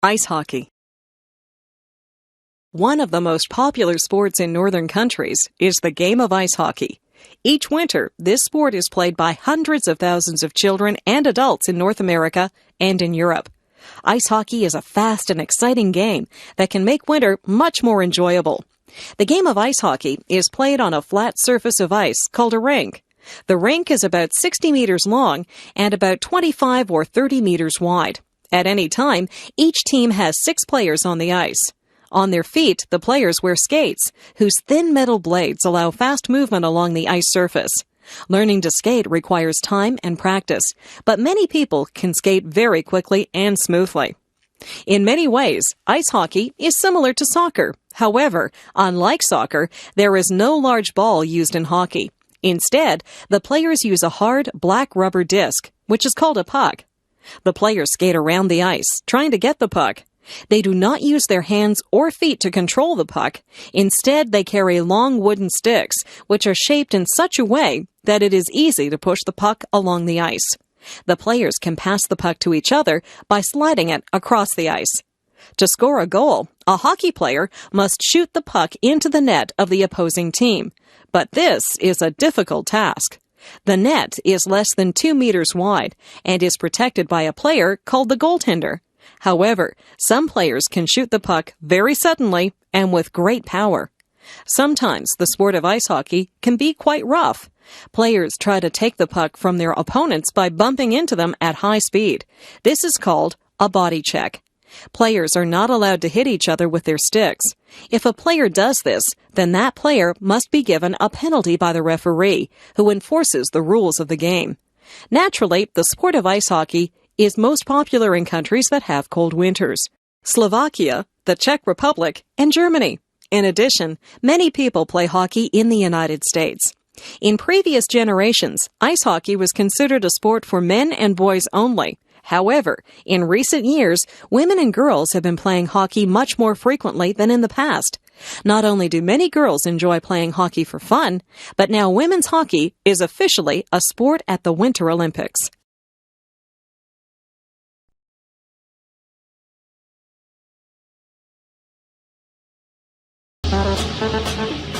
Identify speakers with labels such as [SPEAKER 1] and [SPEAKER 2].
[SPEAKER 1] Ice hockey. One of the most popular sports in northern countries is the game of ice hockey. Each winter, this sport is played by hundreds of thousands of children and adults in North America and in Europe. Ice hockey is a fast and exciting game that can make winter much more enjoyable. The game of ice hockey is played on a flat surface of ice called a rink. The rink is about 60 meters long and about 25 or 30 meters wide. At any time, each team has 6 players on the ice. On their feet, the players wear skates, whose thin metal blades allow fast movement along the ice surface. Learning to skate requires time and practice, but many people can skate very quickly and smoothly. In many ways, ice hockey is similar to soccer. However, unlike soccer, there is no large ball used in hockey. Instead, the players use a hard, black rubber disc, which is called a puck. The players skate around the ice, trying to get the puck. They do not use their hands or feet to control the puck. Instead, they carry long wooden sticks, which are shaped in such a way that it is easy to push the puck along the ice. The players can pass the puck to each other by sliding it across the ice. To score a goal, a hockey player must shoot the puck into the net of the opposing team. But this is a difficult task. The net is less than 2 meters wide and is protected by a player called the goaltender. However, some players can shoot the puck very suddenly and with great power. Sometimes the sport of ice hockey can be quite rough. Players try to take the puck from their opponents by bumping into them at high speed. This is called a body check. Players are not allowed to hit each other with their sticks. If a player does this, then that player must be given a penalty by the referee, who enforces the rules of the game. Naturally, the sport of ice hockey is most popular in countries that have cold winters: Slovakia, the Czech Republic, and Germany. In addition, many people play hockey in the United States. In previous generations, ice hockey was considered a sport for men and boys only. However, in recent years, women and girls have been playing hockey much more frequently than in the past. Not only do many girls enjoy playing hockey for fun, but now women's hockey is officially a sport at the Winter Olympics.